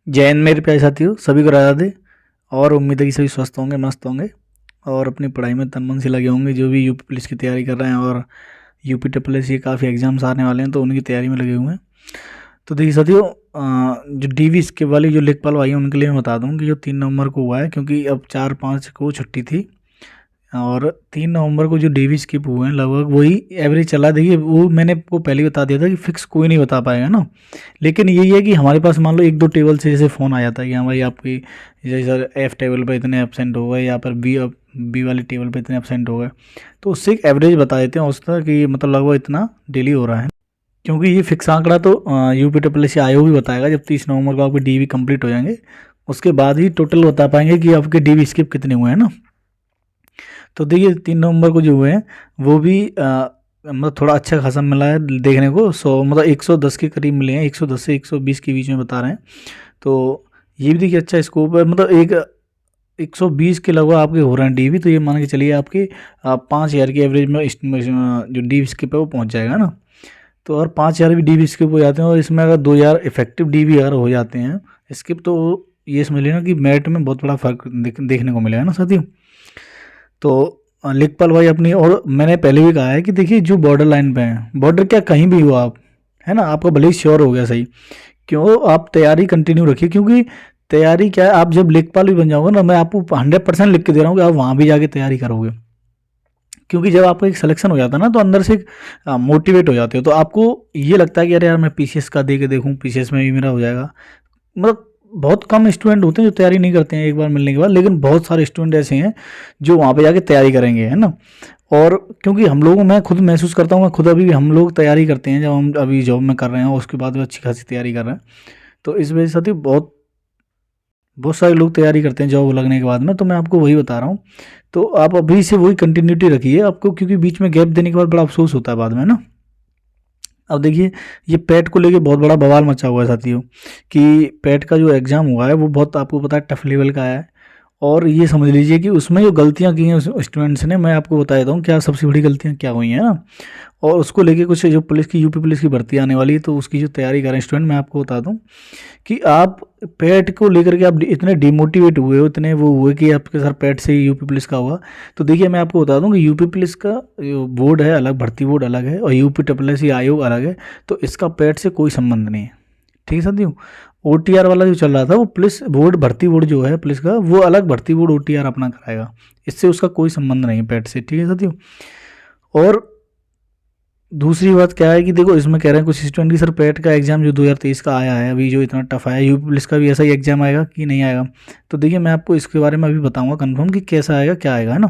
जय हिंद मेरे प्यारे साथियों, सभी को राधा दे। और उम्मीद है कि सभी स्वस्थ होंगे, मस्त होंगे और अपनी पढ़ाई में तन मन से लगे होंगे। जो भी यूपी पुलिस की तैयारी कर रहे हैं और यूपी ट्रिपल एस ये काफ़ी एग्जाम्स आने वाले हैं, तो उनकी तैयारी में लगे हुए हैं। तो देखिए साथियों, जो डीवी स्किप वाली जो लेखपाल भाई हैं उनके लिए मैं बता दूं कि जो 3 नवंबर को हुआ है, क्योंकि अब 4-5 को छुट्टी थी और 3 नवंबर को जो डीवी स्किप हुए हैं लगभग वही एवरेज चला। देखिए वो मैंने आपको पहले ही बता दिया था कि फिक्स कोई नहीं बता पाएगा ना, लेकिन यही है कि हमारे पास मान लो 1-2 टेबल से जैसे फ़ोन आ जाता है कि हाँ भाई आपकी जैसे सर एफ टेबल पे इतने एबसेंट हो गए या पर बी वाली टेबल पे इतने एबसेंट हो गए, तो उससे एक एवरेज बता देते हैं उसका कि मतलब लगभग इतना डेली हो रहा है। क्योंकि ये फिक्स आंकड़ा तो यूपी ट्रिपल एस आयोग ही बताएगा जब 30 नवंबर को आपके डीवी कंप्लीट हो जाएंगे, उसके बाद ही टोटल बता पाएंगे कि आपके डीवी स्किप कितने हुए हैं ना। तो देखिए 3 नवंबर को जो हुए हैं वो भी मतलब थोड़ा अच्छा खासा मिला है देखने को। 110 के करीब मिले हैं, 110 से 120 के बीच में बता रहे हैं। तो ये भी देखिए अच्छा स्कोप है, मतलब 120 के लगभग आपके हो रहे हैं डीवी, तो ये मान के चलिए आपके 5,000 की एवरेज में जो डी स्किप है वो पहुंच जाएगा ना। तो अगर 5,000 भी डी स्किप हो जाते हैं और इसमें अगर 2,000 इफेक्टिव डी अगर हो जाते हैं स्किप, तो ये समझ लेना कि मेरिट में बहुत बड़ा फर्क देखने को मिलेगा ना साथियों। तो लेखपाल भाई अपनी, और मैंने पहले भी कहा है कि देखिए जो बॉर्डर लाइन पे हैं, बॉर्डर क्या कहीं भी हो आप, है ना, आपका भले ही श्योर हो गया सही, क्यों आप तैयारी कंटिन्यू रखिए। क्योंकि तैयारी क्या है, आप जब लेखपाल भी बन जाओगे ना, मैं आपको 100% लिख के दे रहा हूँ कि आप वहाँ भी जाके तैयारी करोगे। क्योंकि जब आपका एक सिलेक्शन हो जाता है ना, तो अंदर से एक मोटिवेट हो जाते हो, तो आपको ये लगता है कि अरे यार मैं पीसीएस का दे के देखूँ, पीसीएस में भी मेरा हो जाएगा। मतलब बहुत कम स्टूडेंट होते हैं जो तैयारी नहीं करते हैं एक बार मिलने के बाद, लेकिन बहुत सारे स्टूडेंट ऐसे हैं जो वहाँ पे जाके तैयारी करेंगे, है ना। और क्योंकि हम लोग, मैं खुद महसूस करता हूँ, मैं खुद अभी भी हम लोग तैयारी करते हैं जब हम अभी जॉब में कर रहे हैं, उसके बाद भी अच्छी खासी तैयारी कर रहे हैं। तो इस वजह से बहुत बहुत सारे लोग तैयारी करते हैं जॉब लगने के बाद में, तो मैं आपको वही बता रहा हूँ। तो आप अभी से वही कंटिन्यूटी रखिए आपको, क्योंकि बीच में गैप देने के बाद बड़ा अफसोस होता है बाद में ना। अब देखिए ये पैट को लेके बहुत बड़ा बवाल मचा हुआ है साथियों, कि पैट का जो एग्ज़ाम हुआ है वो बहुत आपको पता है टफ लेवल का है। और ये समझ लीजिए कि उसमें जो गलतियां की हैं उस स्टूडेंट्स ने, मैं आपको बता देता हूँ क्या सबसे बड़ी गलतियां क्या हुई हैं ना। और उसको लेके कुछ जो पुलिस की, यूपी पुलिस की भर्ती आने वाली है, तो उसकी जो तैयारी कर रहे हैं स्टूडेंट, मैं आपको बता दूं कि आप पैट को लेकर के आप इतने डिमोटिवेट हुए हो, इतने वो हुए कि आपके सर पैट से ही यूपी पुलिस का हुआ। तो देखिए मैं आपको बता दूं कि यूपी पुलिस का बोर्ड है अलग, भर्ती बोर्ड अलग है, और यूपी ट्रिपल एस आयोग अलग है। तो इसका पैट से कोई संबंध नहीं है, ठीक है साथियों। ओटीआर वाला जो चल रहा था वो पुलिस बोर्ड, भर्ती बोर्ड जो है पुलिस का, वो अलग भर्ती बोर्ड ओटीआर अपना कराएगा, इससे उसका कोई संबंध नहीं है पैट से, ठीक है साथियों। और दूसरी बात क्या है कि देखो इसमें कह रहे हैं कुछ स्टूडेंट की सर पैट का एग्जाम जो 2023 का आया है अभी, जो इतना टफ आया, यूपी पुलिस का भी ऐसा ही एग्जाम आएगा कि नहीं आएगा। तो देखिए मैं आपको इसके बारे में अभी बताऊंगा कंफर्म कि कैसा आएगा क्या आएगा, है ना।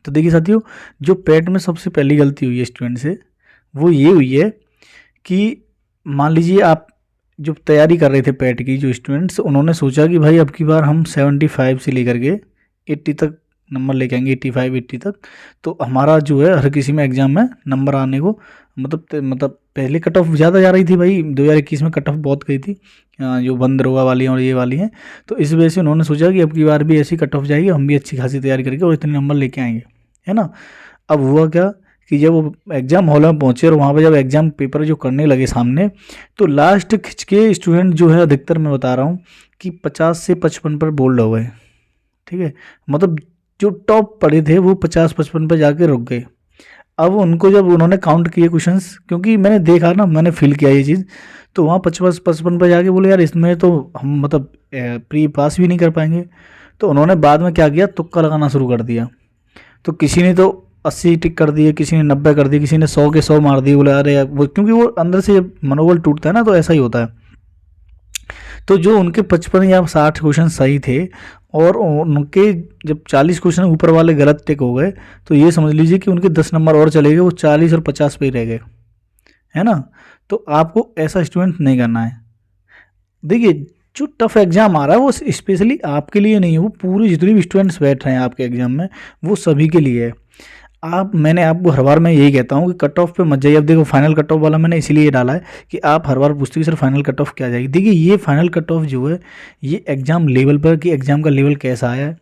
तो देखिए साथियों, जो पैट में सबसे पहली गलती हुई है स्टूडेंट से, वो ये हुई है कि मान लीजिए आप जो तैयारी कर रहे थे पैट की, जो स्टूडेंट्स, उन्होंने सोचा कि भाई अब की बार हम 75 से लेकर के 80 तक नंबर लेके आएंगे, 85-80 तक। तो हमारा जो है हर किसी में एग्जाम में नंबर आने को, मतलब पहले कट ऑफ ज़्यादा जा रही थी भाई, 2021 में कट ऑफ बहुत गई थी, जो बंद दरोगा वाली और ये वाली हैं। तो इस वजह से उन्होंने सोचा कि अब की बार भी ऐसी कट ऑफ जाएगी, हम भी अच्छी खासी तैयारी करके और इतने नंबर लेके आएंगे, है ना। अब हुआ क्या कि जब वो एग्ज़ाम हॉल में पहुँचे और वहाँ पे जब एग्ज़ाम पेपर जो करने लगे सामने, तो लास्ट खिंच के स्टूडेंट जो है अधिकतर, मैं बता रहा हूँ कि 50 से 55 पर बोल्ड हो गए, ठीक है। मतलब जो टॉप पढ़े थे वो 50-55 पर जाके रुक गए। अब उनको जब उन्होंने काउंट किए क्वेश्चंस, क्योंकि मैंने देखा ना, मैंने फील किया ये चीज़, तो वहाँ 55-55 पर जाके बोले यार इसमें तो हम मतलब प्री पास भी नहीं कर पाएंगे। तो उन्होंने बाद में क्या किया, तुक्का लगाना शुरू कर दिया। तो किसी ने तो 80 टिक कर दिए, किसी ने 90 कर दिए, किसी ने 100 के 100 मार दिए। बोले अरे यार, वो क्योंकि वो अंदर से जब मनोबल टूटता है ना, तो ऐसा ही होता है। तो जो उनके 55 या 60 क्वेश्चन सही थे और उनके जब 40 क्वेश्चन ऊपर वाले गलत टिक हो गए, तो ये समझ लीजिए कि उनके 10 नंबर और चले गए, वो 40 और 50 पे ही रह गए, है ना। तो आपको ऐसा स्टूडेंट नहीं करना है। देखिए जो टफ एग्जाम आ रहा है वो स्पेशली आपके लिए नहीं है, वो पूरे जितने भी स्टूडेंट्स बैठ रहे हैं आपके एग्जाम में, वो सभी के लिए है। मैंने आपको हर बार मैं यही कहता हूँ कि कट ऑफ पे मत जाइए। अब देखो फाइनल कट ऑफ वाला मैंने इसीलिए डाला है कि आप हर बार पूछते कि सर फाइनल कट ऑफ क्या जाएगी। देखिए ये फाइनल कट ऑफ जो है, ये एग्जाम लेवल पर, कि एग्जाम का लेवल कैसा आया है।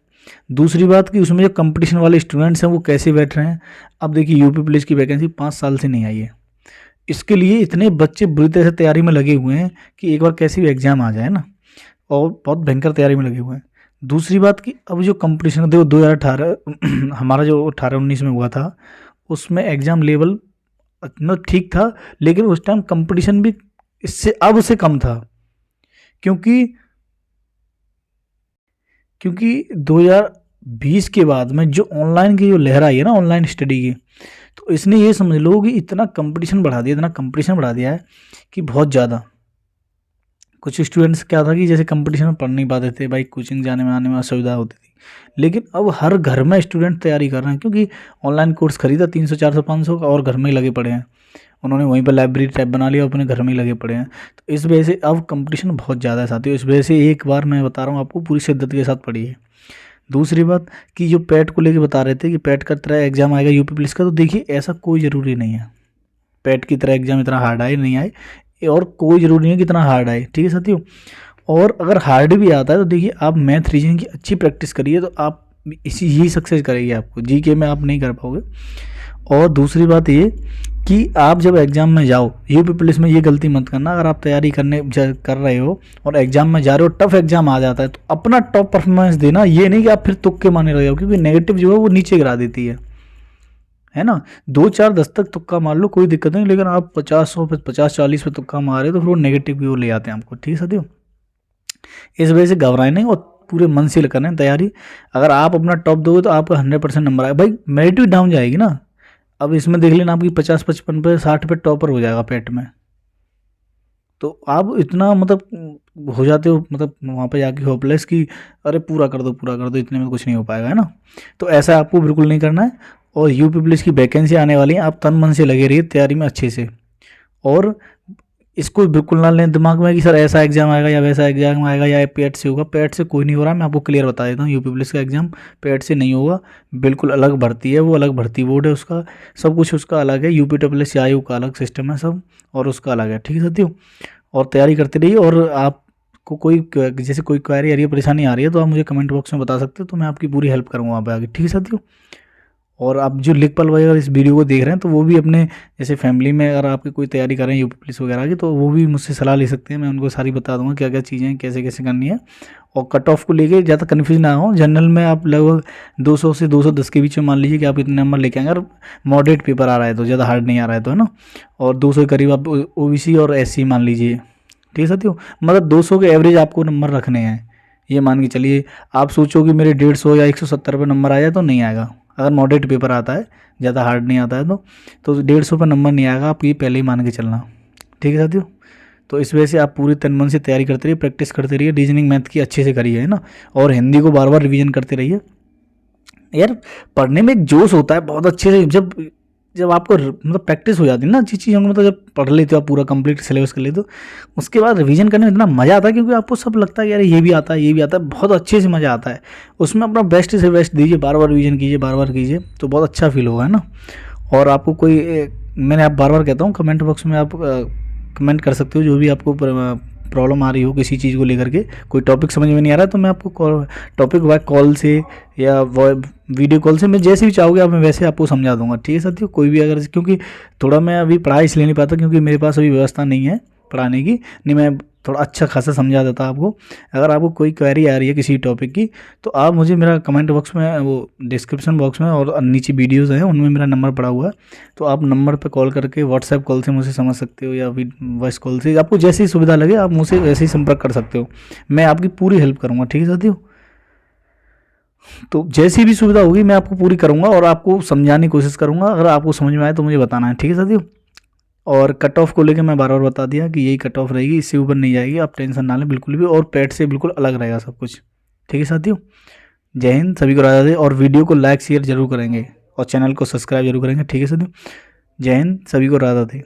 दूसरी बात कि उसमें जो कंपटीशन वाले स्टूडेंट्स हैं वो कैसे बैठ रहे हैं। अब देखिए यूपी पुलिस की वैकेंसी 5 साल से नहीं आई है, इसके लिए इतने बच्चे बुरी तरह से तैयारी में लगे हुए हैं कि एक बार कैसी भी एग्जाम आ जाए ना, और बहुत भयंकर तैयारी में लगे हुए हैं। दूसरी बात कि अब जो कंपटीशन देखो 2018 हमारा जो 18-19 में हुआ था, उसमें एग्ज़ाम लेवल इतना ठीक था, लेकिन उस टाइम कंपटीशन भी इससे अब से कम था, क्योंकि 2020 के बाद में जो ऑनलाइन की जो लहर आई है ना, ऑनलाइन स्टडी की, तो इसने ये समझ लो कि इतना कंपटीशन बढ़ा दिया है कि बहुत ज़्यादा। कुछ स्टूडेंट्स क्या था कि जैसे कंपटीशन में पढ़ नहीं पाते थे भाई, कोचिंग जाने में आने में असुविधा होती थी, लेकिन अब हर घर में स्टूडेंट तैयारी कर रहे हैं, क्योंकि ऑनलाइन कोर्स खरीदा 300 400 500 का और घर में ही लगे पड़े हैं। उन्होंने वहीं पर लाइब्रेरी टाइप बना लिया, अपने घर में ही लगे पड़े हैं। तो इस वजह से अब कंपटीशन बहुत ज़्यादा है साथियों। इस वजह से एक बार मैं बता रहा हूँ आपको, पूरी शिद्दत के साथ पढ़िए। दूसरी बात कि जो पैट को लेके बता रहे थे कि पैट का तरह एग्जाम आएगा यूपी पुलिस का, तो देखिए ऐसा कोई ज़रूरी नहीं है। पैट की तरह एग्जाम इतना हार्ड आए नहीं आए, और कोई ज़रूरी नहीं है कि इतना हार्ड आए, ठीक है साथियों। और अगर हार्ड भी आता है तो देखिए आप मैथ रीजनिंग की अच्छी प्रैक्टिस करिए, तो आप यही सक्सेस करेगी आपको। जीके में आप नहीं कर पाओगे। और दूसरी बात ये कि आप जब एग्ज़ाम में जाओ, यूपी पुलिस में ये गलती मत करना, अगर आप तैयारी कर रहे हो और एग्ज़ाम में जा रहे हो, टफ एग्ज़ाम आ जाता है, तो अपना टॉप परफॉर्मेंस देना। ये नहीं कि आप फिर तुक्के मारने लगे हो, क्योंकि नेगेटिव जो है वो नीचे गिरा देती है ना। 2-4-10 तक तुक्का मार लो, कोई दिक्कत नहीं, लेकिन आप 50-100 पे 50-40 पे तुक्का मार रहे हो तो फिर वो नेगेटिव की ओर ले आते हैं आपको, ठीक है साथियों। इस वजह से घबराए नहीं और पूरे मन से करना है तैयारी। अगर आप अपना टॉप दोगे तो आपका 100% नंबर आएगा। भाई मेरिट भी डाउन जाएगी ना। अब इसमें देख लेना, आपकी 50-55 पे 60 पे टॉपर हो जाएगा पेट में, तो आप इतना मतलब हो जाते हो, मतलब वहाँ पे जाके होपलेस कि अरे पूरा कर दो, इतने में कुछ नहीं हो पाएगा, है ना। तो ऐसा आपको बिल्कुल नहीं करना है। और यूपी पुलिस की वैकेंसी आने वाली है, आप तन मन से लगे रहिए तैयारी में अच्छे से। और इसको बिल्कुल ना लें दिमाग में कि सर ऐसा एग्जाम आएगा या वैसा एग्जाम आएगा या पेट से होगा। पेट से कोई नहीं हो रहा, मैं आपको क्लियर बता देता हूँ, यूपी पुलिस का एग्जाम पेट से नहीं होगा। बिल्कुल अलग भर्ती है, वो अलग भर्ती बोर्ड है, उसका सब कुछ उसका अलग है। यूपी पुलिस आयोग का अलग सिस्टम है सब, और उसका अलग है, ठीक है साथियों। और तैयारी करते रहिए। और आपको कोई जैसे कोई क्वेरी आ रही है, परेशानी आ रही है, तो आप मुझे कमेंट बॉक्स में बता सकते हो, तो मैं आपकी पूरी हेल्प करूँगा वहाँ पे आगे, ठीक है साथियों। और आप जो लेखपाल भाई अगर इस वीडियो को देख रहे हैं, तो वो भी अपने जैसे फैमिली में अगर आपकी कोई तैयारी कर रहे हैं यूपी पुलिस वगैरह की, तो वो भी मुझसे सलाह ले सकते हैं। मैं उनको सारी बता दूंगा क्या क्या चीज़ें हैं, कैसे कैसे करनी है। और कट ऑफ को लेके ज़्यादा कन्फ्यूज ना हो। जनरल में आप लगभग 200 से 210 के बीच में मान लीजिए कि आप इतने नंबर लेके आएंगे, अगर मॉडरेट पेपर आ रहा है तो, ज़्यादा हार्ड नहीं आ रहा है तो, है ना। और 200 के करीब आप ओबीसी और एससी मान लीजिए, ठीक है साथियों। मतलब 200 के एवरेज आपको नंबर रखने हैं, ये मान के चलिए। आप सोचो कि मेरे 150 या 170 पे नंबर आ जाए तो नहीं आएगा। अगर मॉडरेट पेपर आता है, ज़्यादा हार्ड नहीं आता है तो 150 पर नंबर नहीं आएगा, आप ये पहले ही मान के चलना, ठीक है साथियों। तो इस वजह से आप पूरी तन मन से तैयारी करते रहिए, प्रैक्टिस करते रहिए, रीजनिंग मैथ की अच्छे से करिए, है ना। और हिंदी को बार बार रिवीजन करते रहिए। यार पढ़ने में एक जोश होता है बहुत अच्छे से, जब आपको मतलब प्रैक्टिस हो जाती है ना अच्छी चीज़ों की, मतलब जब पढ़ लेते हो आप पूरा कंप्लीट सिलेबस कर लेते हो, उसके बाद रिवीजन करने में इतना मज़ा आता है, क्योंकि आपको सब लगता है कि यार ये भी आता है, ये भी आता है, बहुत अच्छे से मज़ा आता है। उसमें अपना बेस्ट से बेस्ट दीजिए, बार बार रिवीजन कीजिए, बार बार कीजिए, तो बहुत अच्छा फील होगा, है ना। और आपको कोई मैंने आप बार बार कहता हूँ, कमेंट बॉक्स में आप कमेंट कर सकते हो, जो भी आपको प्रॉब्लम आ रही हो किसी चीज़ को लेकर के, कोई टॉपिक समझ में नहीं आ रहा है, तो मैं आपको टॉपिक वाइज कॉल से या वीडियो कॉल से, मैं जैसे भी चाहोगे आप, मैं वैसे आपको समझा दूंगा, ठीक है साथियों। कोई भी अगर, क्योंकि थोड़ा मैं अभी पढ़ा इसलिए नहीं पाता क्योंकि मेरे पास अभी व्यवस्था नहीं है पढ़ाने की, नहीं मैं थोड़ा अच्छा खासा समझा देता आपको। अगर आपको कोई क्वेरी आ रही है किसी टॉपिक की, तो आप मुझे मेरा कमेंट बॉक्स में, वो डिस्क्रिप्शन बॉक्स में और नीचे वीडियोज़ हैं उनमें मेरा नंबर पड़ा हुआ है, तो आप नंबर पर कॉल करके व्हाट्सएप कॉल से मुझे समझ सकते हो, या वॉइस कॉल से, आपको जैसी ही सुविधा लगे आप मुझसे वैसे ही संपर्क कर सकते हो। मैं आपकी पूरी हेल्प करूँगा, ठीक है साथियों। तो जैसी भी सुविधा होगी मैं आपको पूरी करूँगा और आपको समझाने की कोशिश करूँगा। अगर आपको समझ में आए तो मुझे बताना है, ठीक है साथियों। और कट ऑफ को लेकर मैं बार बार बता दिया कि यही कट ऑफ रहेगी, इससे ऊपर नहीं जाएगी, आप टेंशन ना लें बिल्कुल भी। और पेट से बिल्कुल अलग रहेगा सब कुछ, ठीक है साथियों। जय हिंद, सभी को राधा दे। और वीडियो को लाइक शेयर जरूर करेंगे और चैनल को सब्सक्राइब जरूर करेंगे, ठीक है साथियों। जय हिंद, सभी को राधा दे।